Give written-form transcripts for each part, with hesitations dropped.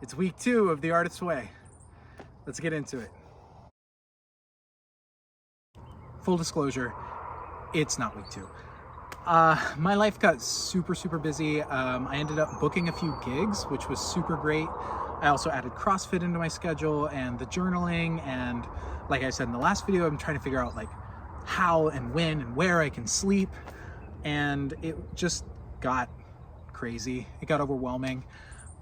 It's week 2 of The Artist's Way. Let's get into it. Full disclosure, it's not week 2. My life got super busy. I ended up booking a few gigs, which was super great. I also added CrossFit into my schedule and the journaling. And like I said in the last video, I'm trying to figure out like how and when and where I can sleep. And it just got crazy. It got overwhelming.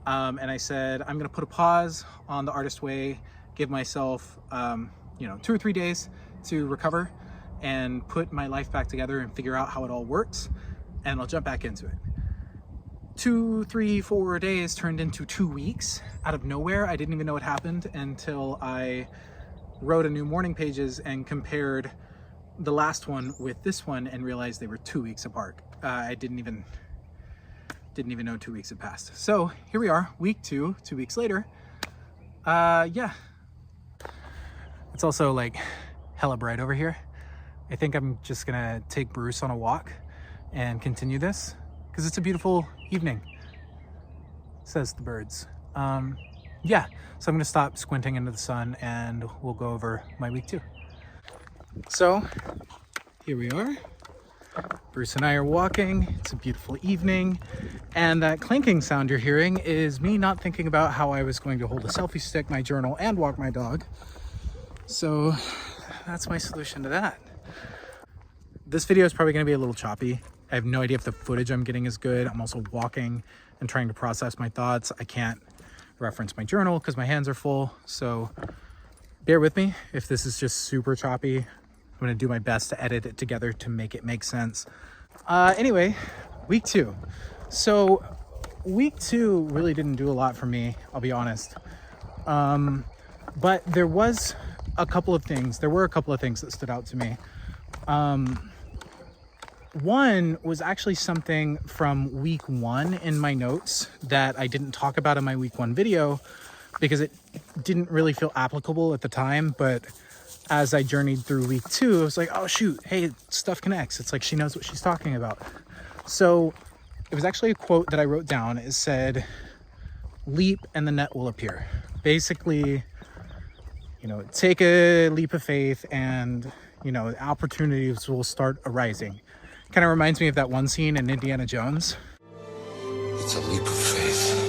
And I said, I'm going to put a pause on The Artist's Way, give myself, 2 or 3 days to recover and put my life back together and figure out how it all works. And I'll jump back into it. 2, 3, 4 days turned into 2 weeks out of nowhere. I didn't even know what happened until I wrote a new morning pages and compared the last one with this one and realized they were 2 weeks apart. I didn't even know 2 weeks had passed. So here we are, week 2, 2 weeks later. Yeah. It's also like hella bright over here. I think I'm just gonna take Bruce on a walk and continue this because it's a beautiful evening, says the birds. Yeah, so I'm gonna stop squinting into the sun and we'll go over my week 2. So here we are. Bruce and I are walking. It's a beautiful evening. And that clinking sound you're hearing is me not thinking about how I was going to hold a selfie stick, my journal, and walk my dog. So that's my solution to that. This video is probably going to be a little choppy. I have no idea if the footage I'm getting is good. I'm also walking and trying to process my thoughts. I can't reference my journal because my hands are full. So bear with me if this is just super choppy. I'm going to do my best to edit it together to make it make sense. Anyway, week 2. So week 2 really didn't do a lot for me, I'll be honest. But there were a couple of things that stood out to me. One was actually something from week 1 in my notes that I didn't talk about in my week 1 video because it didn't really feel applicable at the time. But as I journeyed through week 2, I was like, oh shoot, hey, stuff connects. It's like she knows what she's talking about. So it was actually a quote that I wrote down. It said, leap and the net will appear. Basically, take a leap of faith and, opportunities will start arising. Kind of reminds me of that one scene in Indiana Jones. It's a leap of faith.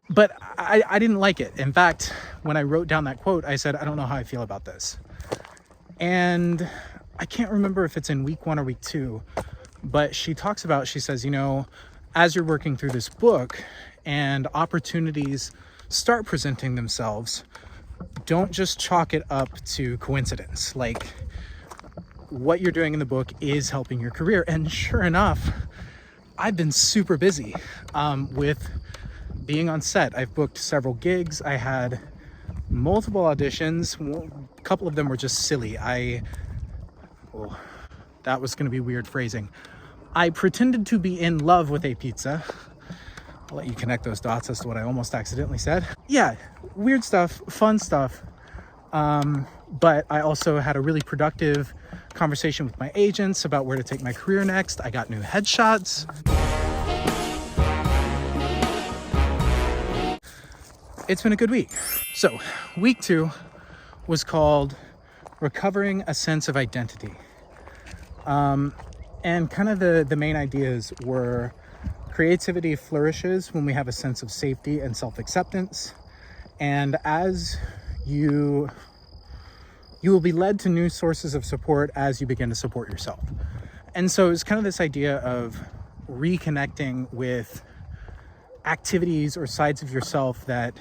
But I didn't like it. In fact, when I wrote down that quote, I said, I don't know how I feel about this. And I can't remember if it's in week 1 or week 2, but she says, as you're working through this book and opportunities start presenting themselves, don't just chalk it up to coincidence. Like, what you're doing in the book is helping your career. And sure enough, I've been super busy with being on set. I've booked several gigs. I had multiple auditions. A couple of them were just silly. That was going to be weird phrasing. I pretended to be in love with a pizza. I'll let you connect those dots as to what I almost accidentally said. Yeah, weird stuff, fun stuff. But I also had a really productive conversation with my agents about where to take my career next. I got new headshots. It's been a good week. So week 2 was called Recovering a Sense of Identity. And kind of the main ideas were creativity flourishes when we have a sense of safety and self-acceptance. And as you will be led to new sources of support as you begin to support yourself. And so it's kind of this idea of reconnecting with activities or sides of yourself that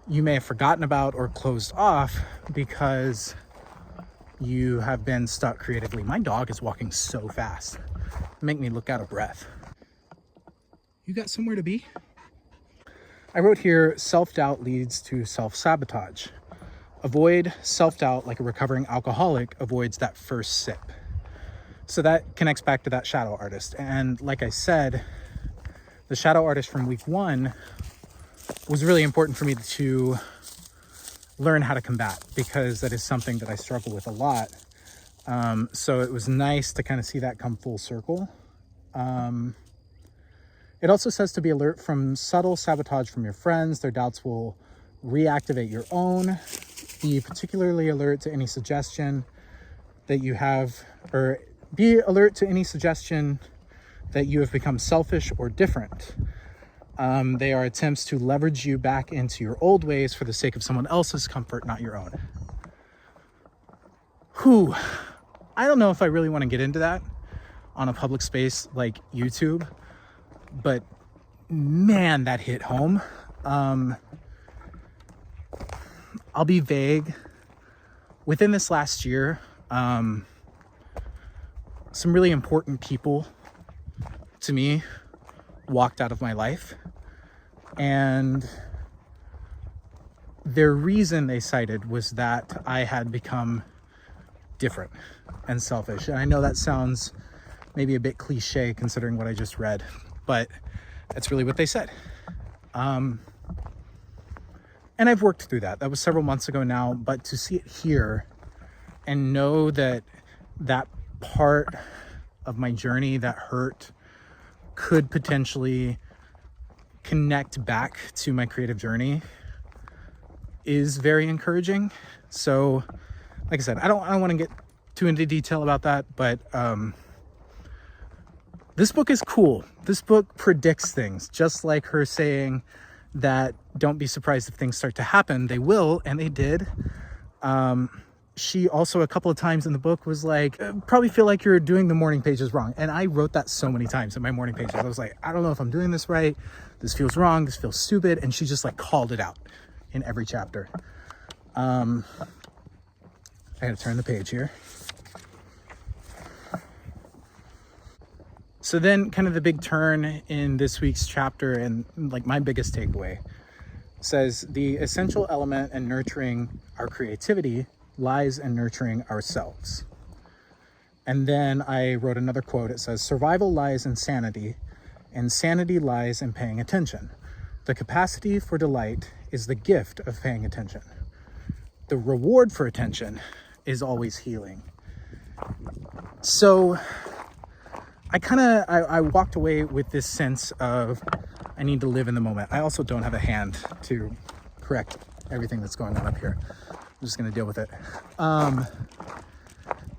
you may have forgotten about or closed off because you have been stuck creatively. My dog is walking so fast. Make me look out of breath. You got somewhere to be? I wrote here, self-doubt leads to self-sabotage. Avoid self-doubt like a recovering alcoholic avoids that first sip. So that connects back to that shadow artist. And like I said, the shadow artist from week 1 was really important for me to learn how to combat, because that is something that I struggle with a lot. So it was nice to kind of see that come full circle. It also says to be alert from subtle sabotage from your friends. Their doubts will reactivate your own. Be particularly alert to any suggestion that you have, or be alert to any suggestion that you have become selfish or different. They are attempts to leverage you back into your old ways for the sake of someone else's comfort, not your own. Whew. I don't know if I really want to get into that on a public space like YouTube, but man, that hit home. I'll be vague. Within this last year, some really important people to me walked out of my life, and their reason they cited was that I had become different and selfish. And I know that sounds maybe a bit cliche considering what I just read, but that's really what they said. And I've worked through that. That was several months ago now, but to see it here and know that that part of my journey, that hurt, could potentially connect back to my creative journey is very encouraging. So, like I said, I don't want to get too into detail about that, but this book is cool. This book predicts things, just like her saying that don't be surprised if things start to happen. They will, and they did. She also a couple of times in the book was like, probably feel like you're doing the morning pages wrong. And I wrote that so many times in my morning pages. I was like, I don't know if I'm doing this right. This feels wrong. This feels stupid. And she just like called it out in every chapter. I gotta turn the page here. So then kind of the big turn in this week's chapter, and like my biggest takeaway, says the essential element in nurturing our creativity lies in nurturing ourselves. And then I wrote another quote. It says, survival lies in sanity, and sanity lies in paying attention. The capacity for delight is the gift of paying attention. The reward for attention is always healing. So I walked away with this sense of I need to live in the moment. I also don't have a hand to correct everything that's going on up here. I'm just going to deal with it.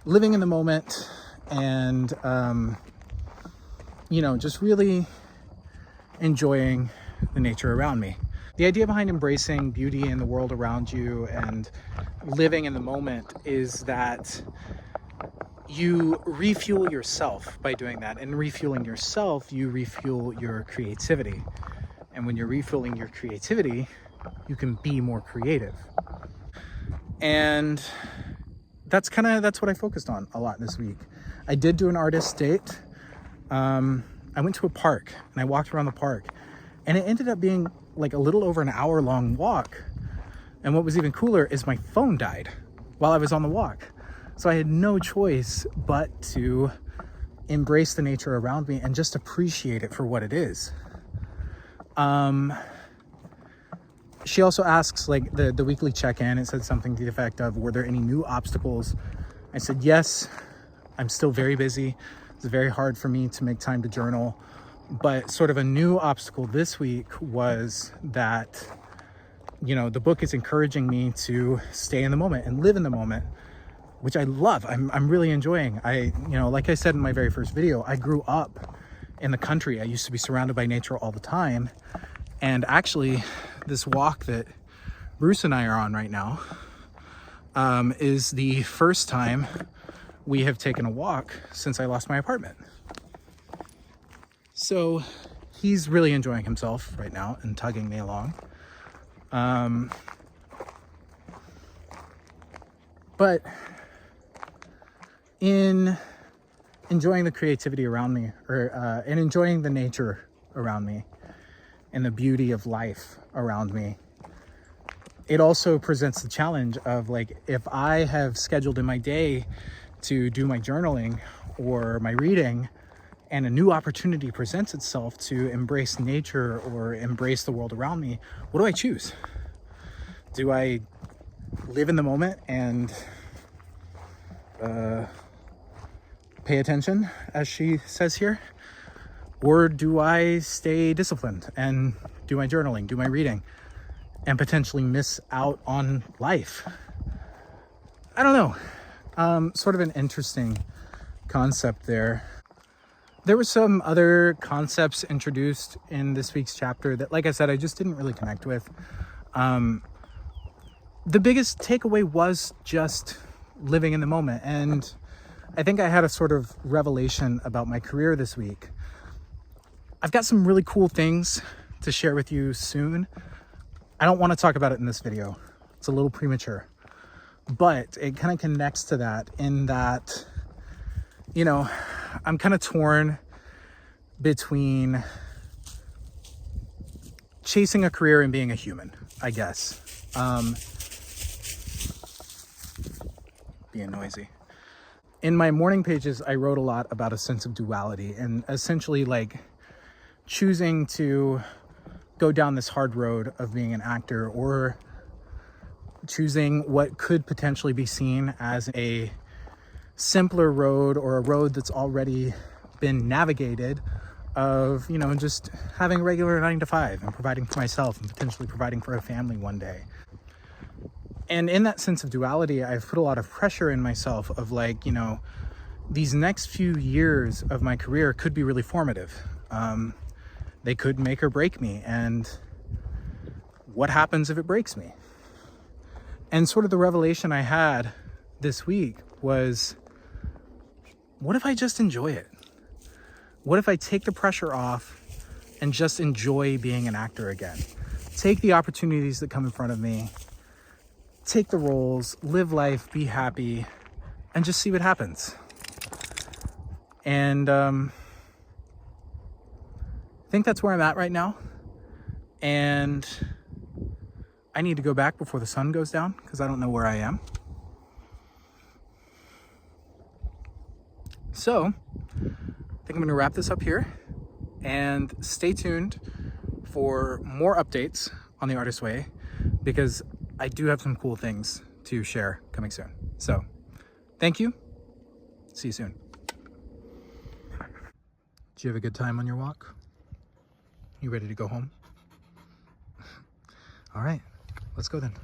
Living in the moment and, just really enjoying the nature around me. The idea behind embracing beauty in the world around you and living in the moment is that you refuel yourself by doing that. And refueling yourself, you refuel your creativity. And when you're refueling your creativity, you can be more creative. And that's what I focused on a lot this week. I did do an artist date. I went to a park and I walked around the park, and it ended up being like a little over an hour long walk. And what was even cooler is my phone died while I was on the walk. So I had no choice but to embrace the nature around me and just appreciate it for what it is. She also asks, like, the weekly check-in, it said something to the effect of, were there any new obstacles? I said, yes, I'm still very busy. It's very hard for me to make time to journal. But sort of a new obstacle this week was that, the book is encouraging me to stay in the moment and live in the moment, which I love. I'm really enjoying. Like I said in my very first video, I grew up in the country. I used to be surrounded by nature all the time. And actually, this walk that Bruce and I are on right now is the first time we have taken a walk since I lost my apartment. So he's really enjoying himself right now and tugging me along. But in enjoying the creativity around me, and enjoying the nature around me and the beauty of life around me, it also presents the challenge of, like, if I have scheduled in my day to do my journaling or my reading, and a new opportunity presents itself to embrace nature or embrace the world around me, what do I choose? Do I live in the moment and pay attention, as she says here? Or do I stay disciplined and do my journaling, do my reading, and potentially miss out on life? I don't know. Sort of an interesting concept there. There were some other concepts introduced in this week's chapter that, like I said, I just didn't really connect with. The biggest takeaway was just living in the moment. And I think I had a sort of revelation about my career this week. I've got some really cool things to share with you soon. I don't want to talk about it in this video. It's a little premature. But it kind of connects to that in that, you know, I'm kind of torn between chasing a career and being a human, I guess. Being noisy. In my morning pages, I wrote a lot about a sense of duality and essentially like choosing to go down this hard road of being an actor, or choosing what could potentially be seen as a simpler road, or a road that's already been navigated, of, you know, just having a regular 9 to 5 and providing for myself and potentially providing for a family one day. And in that sense of duality, I've put a lot of pressure in myself of like, you know, these next few years of my career could be really formative. They could make or break me. And what happens if it breaks me? And sort of the revelation I had this week was, what if I just enjoy it? What if I take the pressure off and just enjoy being an actor again? Take the opportunities that come in front of me, take the roles, live life, be happy, and just see what happens. And I think that's where I'm at right now. And I need to go back before the sun goes down because I don't know where I am. So I think I'm going to wrap this up here, and stay tuned for more updates on The Artist's Way, because I do have some cool things to share coming soon. So thank you. See you soon. Did you have a good time on your walk? You ready to go home? All right, let's go then.